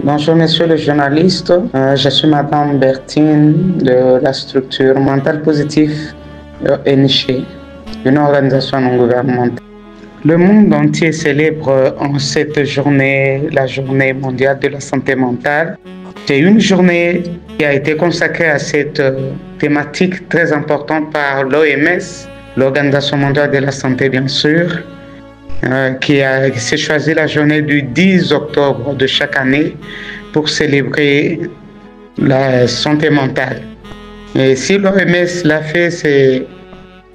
Bonjour monsieur le journaliste, je suis Madame Bertine de la structure Mental Positif NG, une organisation non gouvernementale. Le monde entier célèbre en cette journée la journée mondiale de la santé mentale. C'est une journée qui a été consacrée à cette thématique très importante par l'OMS, l'Organisation mondiale de la santé bien sûr, qui s'est choisi la journée du 10 octobre de chaque année pour célébrer la santé mentale. Et si l'OMS l'a fait, c'est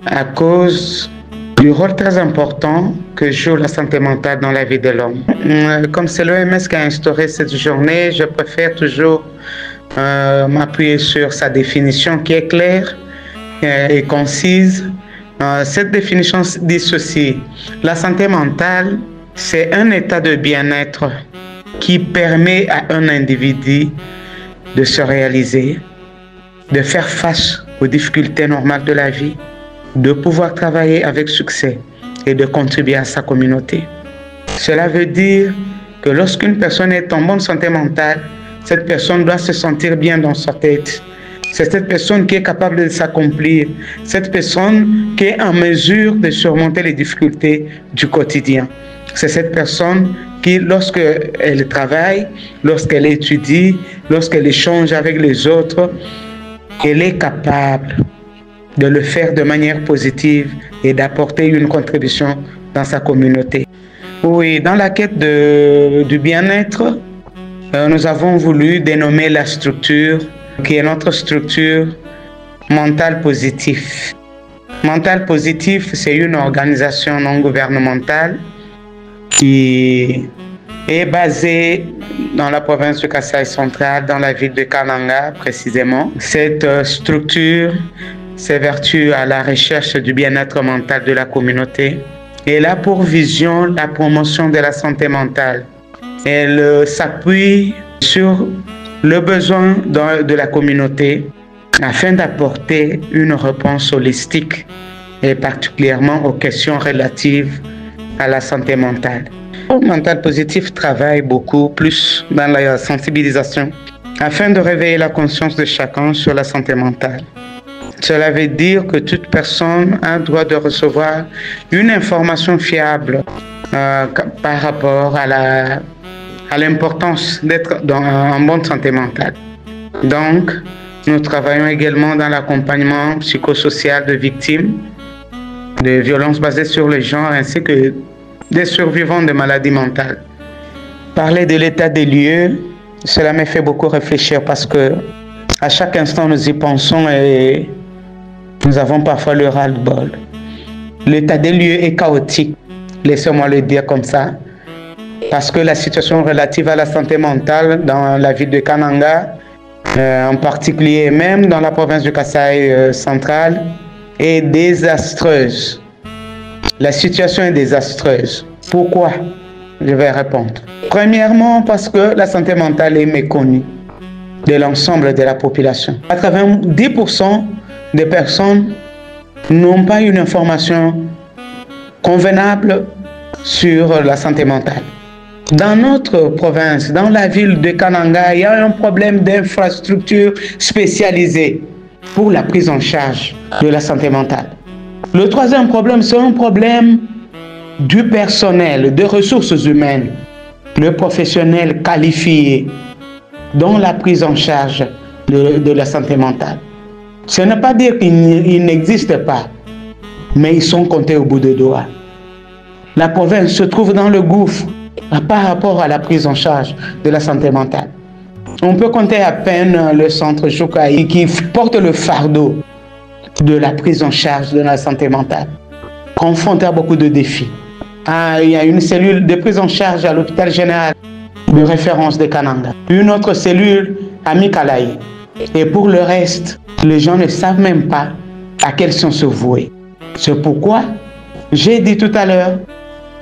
à cause du rôle très important que joue la santé mentale dans la vie de l'homme. Comme c'est l'OMS qui a instauré cette journée, je préfère toujours m'appuyer sur sa définition qui est claire et concise. Cette définition dit ceci: la santé mentale, c'est un état de bien-être qui permet à un individu de se réaliser, de faire face aux difficultés normales de la vie, de pouvoir travailler avec succès et de contribuer à sa communauté. Cela veut dire que lorsqu'une personne est en bonne santé mentale, cette personne doit se sentir bien dans sa tête. C'est cette personne qui est capable de s'accomplir, cette personne qui est en mesure de surmonter les difficultés du quotidien. C'est cette personne qui, lorsqu'elle travaille, lorsqu'elle étudie, lorsqu'elle échange avec les autres, elle est capable de le faire de manière positive et d'apporter une contribution dans sa communauté. Oui, dans la quête du bien-être, nous avons voulu dénommer la structure qui est notre structure Mental Positif. Mental Positif, c'est une organisation non gouvernementale qui est basée dans la province du Kasaï central, dans la ville de Kananga précisément. Cette structure s'évertue à la recherche du bien-être mental de la communauté. Elle a pour vision la promotion de la santé mentale. Elle s'appuie sur le besoin de la communauté afin d'apporter une réponse holistique et particulièrement aux questions relatives à la santé mentale. Le Mental Positif travaille beaucoup plus dans la sensibilisation afin de réveiller la conscience de chacun sur la santé mentale. Cela veut dire que toute personne a le droit de recevoir une information fiable par rapport à l'importance d'être en bonne santé mentale. Donc, nous travaillons également dans l'accompagnement psychosocial de victimes de violences basées sur le genre ainsi que des survivants de maladies mentales. Parler de l'état des lieux, cela me fait beaucoup réfléchir parce que à chaque instant nous y pensons et nous avons parfois le ras-le-bol. L'état des lieux est chaotique, laissez-moi le dire comme ça. Parce que la situation relative à la santé mentale dans la ville de Kananga, en particulier même dans la province du Kasaï central, est désastreuse. La situation est désastreuse. Pourquoi? Je vais répondre. Premièrement, parce que la santé mentale est méconnue de l'ensemble de la population. 90% des personnes n'ont pas une information convenable sur la santé mentale. Dans notre province, dans la ville de Kananga, il y a un problème d'infrastructure spécialisée pour la prise en charge de la santé mentale. Le troisième problème, c'est un problème du personnel, des ressources humaines, le professionnel qualifié dans la prise en charge de la santé mentale. Ce n'est pas dire qu'ils n'existent pas, mais ils sont comptés au bout des doigts. La province se trouve dans le gouffre par rapport à la prise en charge de la santé mentale. On peut compter à peine le centre Choukaï qui porte le fardeau de la prise en charge de la santé mentale, confronté à beaucoup de défis. Il y a une cellule de prise en charge à l'hôpital général de référence de Kananga, une autre cellule à Mikalaï. Et pour le reste, les gens ne savent même pas à quels sont se vouer. C'est pourquoi j'ai dit tout à l'heure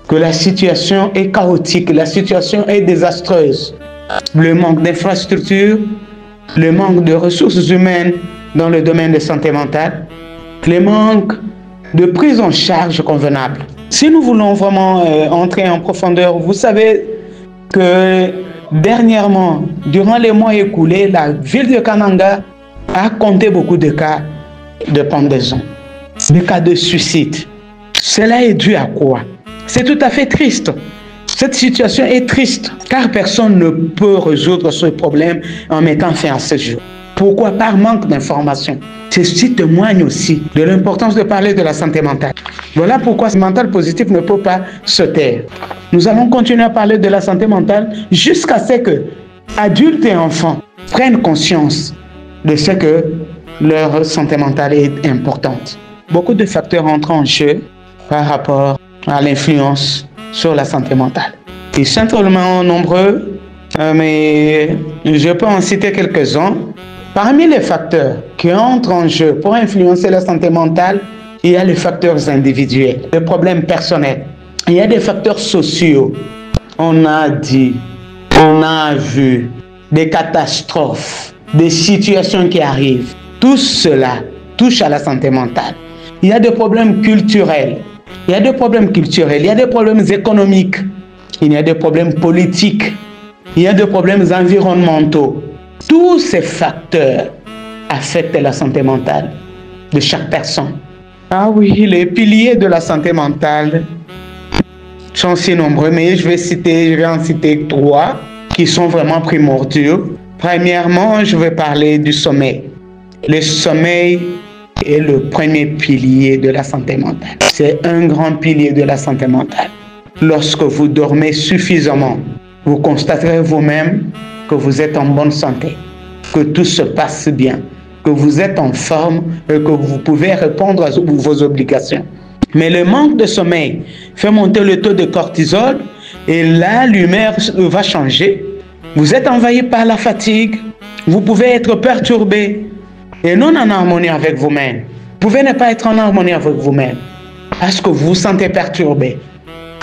que la situation est chaotique, la situation est désastreuse. Le manque d'infrastructures, le manque de ressources humaines dans le domaine de santé mentale, le manque de prise en charge convenable. Si nous voulons vraiment entrer en profondeur, vous savez que Dernièrement, durant les mois écoulés, la ville de Kananga a compté beaucoup de cas de pendaison, des cas de suicide. Cela est dû à quoi? C'est tout à fait triste. Cette situation est triste car personne ne peut résoudre ce problème en mettant fin à ce jour. Pourquoi? Par manque d'information. Ceci témoigne aussi de l'importance de parler de la santé mentale. Voilà pourquoi ce mental positif ne peut pas se taire. Nous allons continuer à parler de la santé mentale jusqu'à ce que adultes et enfants prennent conscience de ce que leur santé mentale est importante. Beaucoup de facteurs entrent en jeu par rapport à l'influence sur la santé mentale. Ils sont tellement nombreux, mais je peux en citer quelques-uns. Parmi les facteurs qui entrent en jeu pour influencer la santé mentale, il y a les facteurs individuels, les problèmes personnels. Il y a des facteurs sociaux. On a dit, on a vu des catastrophes, des situations qui arrivent. Tout cela touche à la santé mentale. Il y a des problèmes culturels. Il y a des problèmes culturels, il y a des problèmes économiques, il y a des problèmes politiques, il y a des problèmes environnementaux. Tous ces facteurs affectent la santé mentale de chaque personne. Ah oui, les piliers de la santé mentale sont si nombreux, mais je vais en citer 3 qui sont vraiment primordiaux. Premièrement, je vais parler du sommeil. Le sommeil est le premier pilier de la santé mentale. C'est un grand pilier de la santé mentale. Lorsque vous dormez suffisamment, vous constaterez vous-même que vous êtes en bonne santé, que tout se passe bien, que vous êtes en forme et que vous pouvez répondre à vos obligations. Mais le manque de sommeil fait monter le taux de cortisol et là, l'humeur va changer. Vous êtes envahi par la fatigue, vous pouvez être perturbé et non en harmonie avec vous-même. Vous pouvez ne pas être en harmonie avec vous-même parce que vous vous sentez perturbé.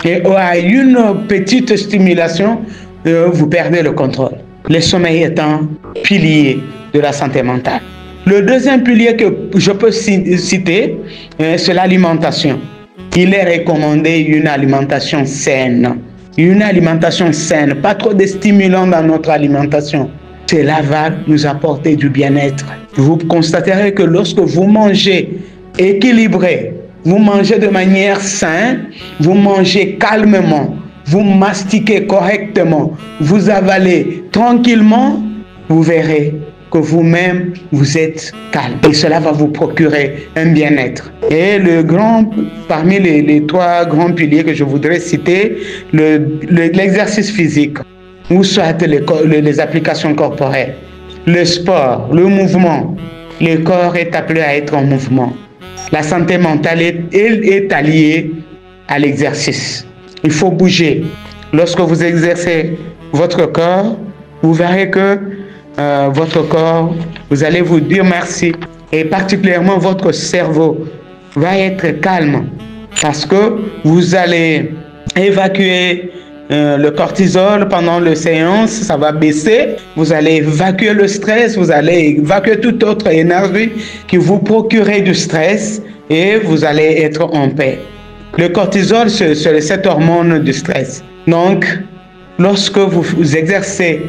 Et à une petite stimulation, vous perdez le contrôle. Le sommeil est un pilier de la santé mentale. Le deuxième pilier que je peux citer, c'est l'alimentation. Il est recommandé une alimentation saine. Une alimentation saine, pas trop de stimulants dans notre alimentation. Cela va nous apporter du bien-être. Vous constaterez que lorsque vous mangez équilibré, vous mangez de manière saine, vous mangez calmement, vous mastiquez correctement, vous avalez tranquillement, vous verrez que vous-même, vous êtes calme. Et cela va vous procurer un bien-être. Et parmi les 3 grands piliers que je voudrais citer, l'exercice physique, ou soit les applications corporelles, le sport, le mouvement. Le corps est appelé à être en mouvement. La santé mentale est alliée à l'exercice. Il faut bouger. Lorsque vous exercez votre corps, vous verrez que votre corps, vous allez vous dire merci. Et particulièrement votre cerveau va être calme parce que vous allez évacuer le cortisol pendant la séance, ça va baisser. Vous allez évacuer le stress, vous allez évacuer toute autre énergie qui vous procurait du stress et vous allez être en paix. Le cortisol, c'est cette hormone du stress. Donc, lorsque vous exercez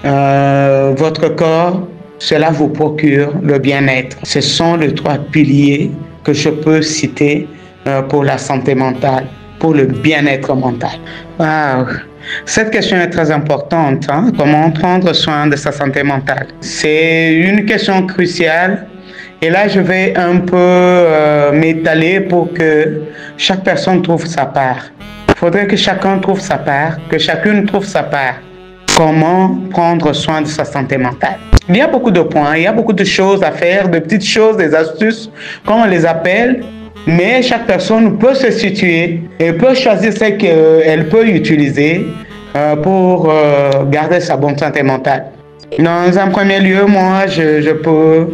votre corps, cela vous procure le bien-être. Ce sont les 3 piliers que je peux citer pour la santé mentale, pour le bien-être mental. Wow. Cette question est très importante. Comment prendre soin de sa santé mentale? C'est une question cruciale. Et là, je vais un peu m'étaler pour que chaque personne trouve sa part. Il faudrait que chacun trouve sa part, que chacune trouve sa part. Comment prendre soin de sa santé mentale? Il y a beaucoup de points, il y a beaucoup de choses à faire, de petites choses, des astuces, comme on les appelle. Mais chaque personne peut se situer et peut choisir ce qu'elle peut utiliser pour garder sa bonne santé mentale. Dans un premier lieu, moi, je peux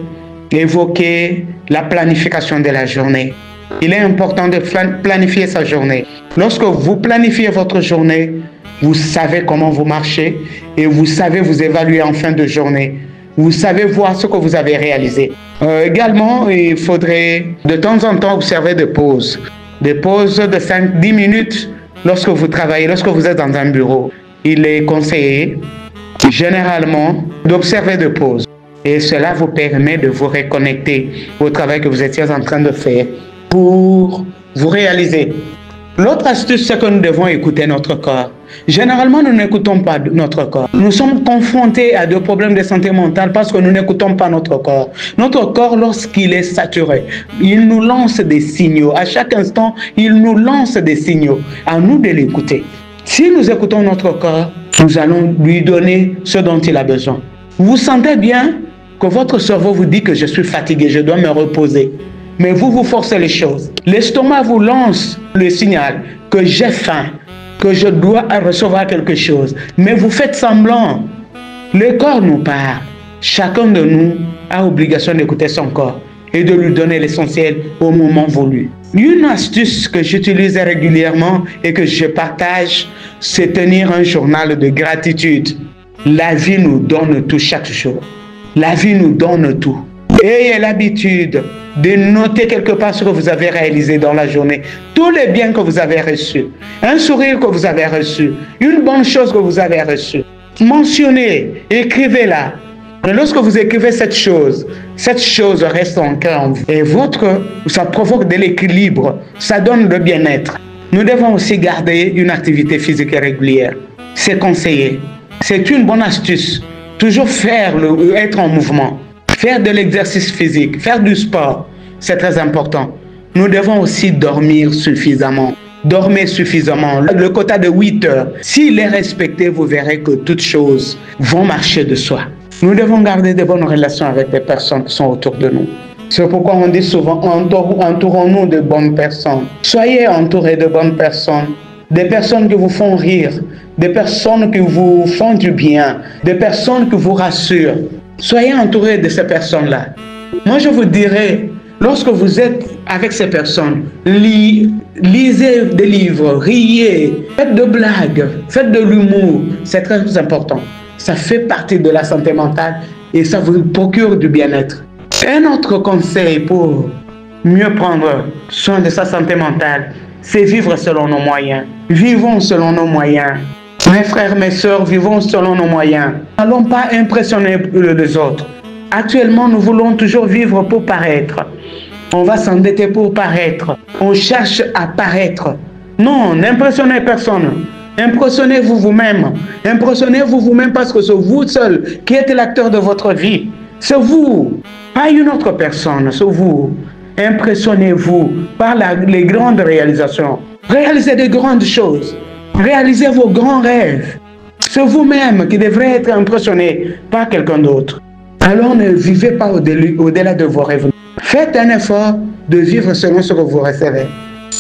évoquer la planification de la journée. Il est important de planifier sa journée. Lorsque vous planifiez votre journée, vous savez comment vous marchez et vous savez vous évaluer en fin de journée. Vous savez voir ce que vous avez réalisé. Également, il faudrait de temps en temps observer des pauses de 5-10 minutes lorsque vous travaillez, lorsque vous êtes dans un bureau. Il est conseillé généralement d'observer de pauses. Et cela vous permet de vous reconnecter au travail que vous étiez en train de faire pour vous réaliser. L'autre astuce, c'est que nous devons écouter notre corps. Généralement, nous n'écoutons pas notre corps. Nous sommes confrontés à des problèmes de santé mentale parce que nous n'écoutons pas notre corps. Notre corps, lorsqu'il est saturé, il nous lance des signaux. À chaque instant, il nous lance des signaux. À nous de l'écouter. Si nous écoutons notre corps, nous allons lui donner ce dont il a besoin. Vous sentez bien que votre cerveau vous dit que je suis fatigué, je dois me reposer. Mais vous forcez les choses. L'estomac vous lance le signal que j'ai faim, que je dois recevoir quelque chose. Mais vous faites semblant. Le corps nous parle. Chacun de nous a obligation d'écouter son corps et de lui donner l'essentiel au moment voulu. Une astuce que j'utilise régulièrement et que je partage, c'est tenir un journal de gratitude. La vie nous donne tout chaque jour. La vie nous donne tout. Ayez l'habitude de noter quelque part ce que vous avez réalisé dans la journée, tous les biens que vous avez reçus, un sourire que vous avez reçu, une bonne chose que vous avez reçue. Mentionnez, écrivez-la. Et lorsque vous écrivez cette chose reste ancrée en vous. Et ça provoque de l'équilibre, ça donne le bien-être. Nous devons aussi garder une activité physique régulière. C'est conseillé. C'est une bonne astuce. Toujours être en mouvement. Faire de l'exercice physique, faire du sport, c'est très important. Nous devons aussi dormir suffisamment. Dormez suffisamment. Le quota de 8 heures, s'il est respecté, vous verrez que toutes choses vont marcher de soi. Nous devons garder de bonnes relations avec les personnes qui sont autour de nous. C'est pourquoi on dit souvent, entourons-nous de bonnes personnes. Soyez entourés de bonnes personnes. Des personnes qui vous font rire, des personnes qui vous font du bien, des personnes qui vous rassurent. Soyez entourés de ces personnes-là. Moi, je vous dirais, lorsque vous êtes avec ces personnes, lisez des livres, riez, faites de blagues, faites de l'humour. C'est très important. Ça fait partie de la santé mentale et ça vous procure du bien-être. Un autre conseil pour mieux prendre soin de sa santé mentale, c'est vivre selon nos moyens. Vivons selon nos moyens. Mes frères, mes sœurs, vivons selon nos moyens. N'allons pas impressionner les autres. Actuellement, nous voulons toujours vivre pour paraître. On va s'endetter pour paraître. On cherche à paraître. Non, n'impressionnez personne. Impressionnez-vous vous-même. Impressionnez-vous vous-même parce que c'est vous seul qui êtes l'acteur de votre vie. C'est vous, pas une autre personne, c'est vous. Impressionnez-vous par les grandes réalisations. Réalisez de grandes choses. Réalisez vos grands rêves. C'est vous-même qui devrez être impressionné par quelqu'un d'autre. Alors ne vivez pas au-delà de vos rêves. Faites un effort de vivre selon ce que vous recevez.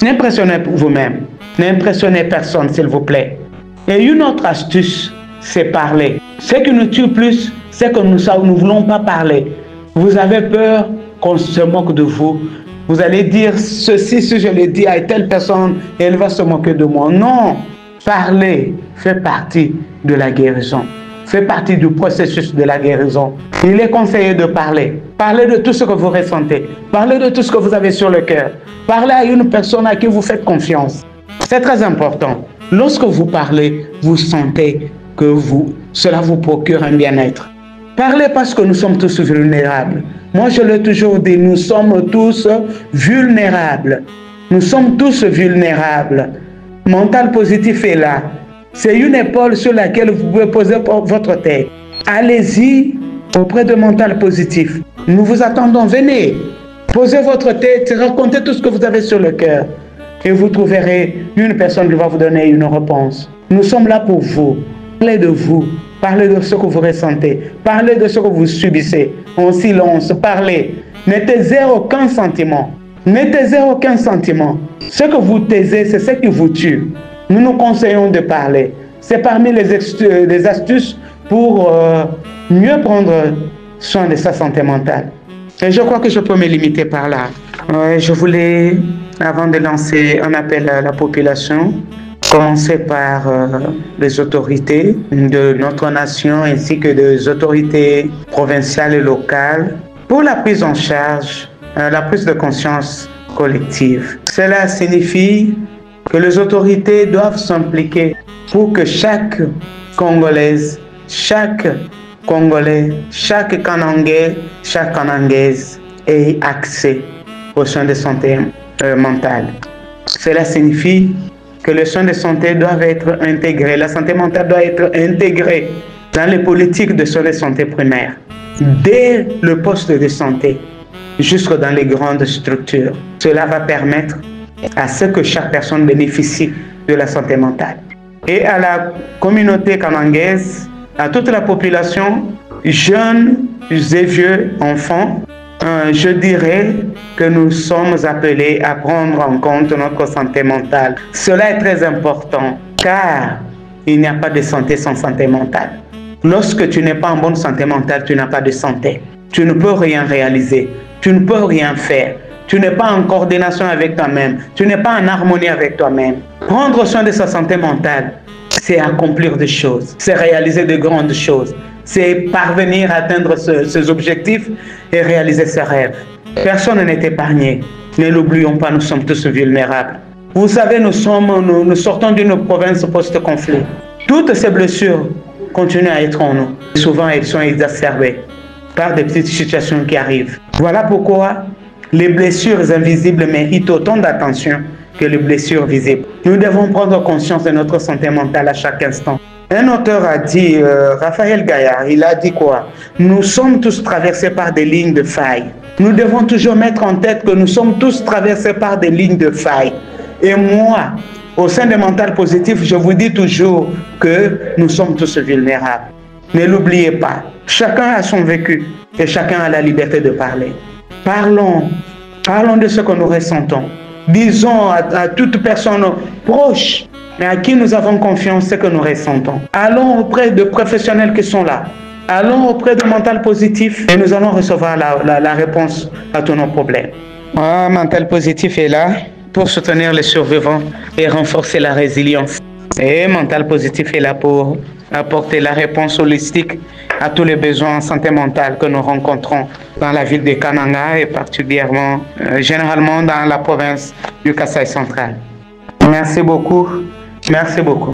N'impressionnez vous-même. N'impressionnez personne, s'il vous plaît. Et une autre astuce, c'est parler. Ce qui nous tue plus, c'est que nous ne voulons pas parler. Vous avez peur qu'on se moque de vous. Vous allez dire ceci, si je le dis à telle personne, elle va se moquer de moi. Non, parler fait partie de la guérison. Fait partie du processus de la guérison. Il est conseillé de parler. Parlez de tout ce que vous ressentez. Parlez de tout ce que vous avez sur le cœur. Parlez à une personne à qui vous faites confiance. C'est très important. Lorsque vous parlez, vous sentez que cela vous procure un bien-être. Parlez parce que nous sommes tous vulnérables. Moi, je l'ai toujours dit, nous sommes tous vulnérables. Nous sommes tous vulnérables. Mental positif est là. C'est une épaule sur laquelle vous pouvez poser votre tête. Allez-y auprès de Mental positif. Nous vous attendons. Venez. Posez votre tête, racontez tout ce que vous avez sur le cœur. Et vous trouverez une personne qui va vous donner une réponse. Nous sommes là pour vous. Parlez de vous. Parlez de ce que vous ressentez. Parlez de ce que vous subissez. En silence, parlez. Ne taisez aucun sentiment. Ne taisez aucun sentiment. Ce que vous taisez, c'est ce qui vous tue. Nous nous conseillons de parler. C'est parmi les astuces pour mieux prendre soin de sa santé mentale. Et je crois que je peux me limiter par là. Je voulais, avant de lancer un appel à la population, commencer par les autorités de notre nation ainsi que des autorités provinciales et locales pour la prise en charge, la prise de conscience collective. Cela signifie que les autorités doivent s'impliquer pour que chaque Congolaise chaque Congolais, chaque Kanangais, chaque Kanangaise ait accès aux soins de santé mentale. Cela signifie que les soins de santé doivent être intégrés, la santé mentale doit être intégrée dans les politiques de soins de santé primaires, dès le poste de santé jusque dans les grandes structures. Cela va permettre à ce que chaque personne bénéficie de la santé mentale. Et à la communauté kanangaise, à toute la population, jeunes et vieux, enfants, je dirais que nous sommes appelés à prendre en compte notre santé mentale. Cela est très important car il n'y a pas de santé sans santé mentale. Lorsque tu n'es pas en bonne santé mentale, tu n'as pas de santé. Tu ne peux rien réaliser, tu ne peux rien faire. Tu n'es pas en coordination avec toi-même, tu n'es pas en harmonie avec toi-même. Prendre soin de sa santé mentale, c'est accomplir des choses, c'est réaliser de grandes choses, c'est parvenir à atteindre ses objectifs et réaliser ses rêves. Personne n'est épargné. Ne l'oublions pas, nous sommes tous vulnérables. Vous savez, nous sortons d'une province post-conflit. Toutes ces blessures continuent à être en nous. Souvent, elles sont exacerbées par des petites situations qui arrivent. Voilà pourquoi les blessures invisibles méritent autant d'attention que les blessures visibles. Nous devons prendre conscience de notre santé mentale à chaque instant. Un auteur a dit, Raphaël Gaillard, il a dit quoi? Nous sommes tous traversés par des lignes de faille. Nous devons toujours mettre en tête que nous sommes tous traversés par des lignes de faille. Et moi, au sein de Mental Positif, je vous dis toujours que nous sommes tous vulnérables. Ne l'oubliez pas, chacun a son vécu et chacun a la liberté de parler. Parlons de ce que nous ressentons. Disons à toute personne proche, mais à qui nous avons confiance, ce que nous ressentons. Allons auprès de professionnels qui sont là. Allons auprès de Mental Positif et nous allons recevoir la réponse à tous nos problèmes. Mental Positif est là pour soutenir les survivants et renforcer la résilience. Et Mental Positif est là pour apporter la réponse holistique à tous les besoins en santé mentale que nous rencontrons dans la ville de Kananga et particulièrement, généralement dans la province du Kasaï central. Merci beaucoup. Merci beaucoup.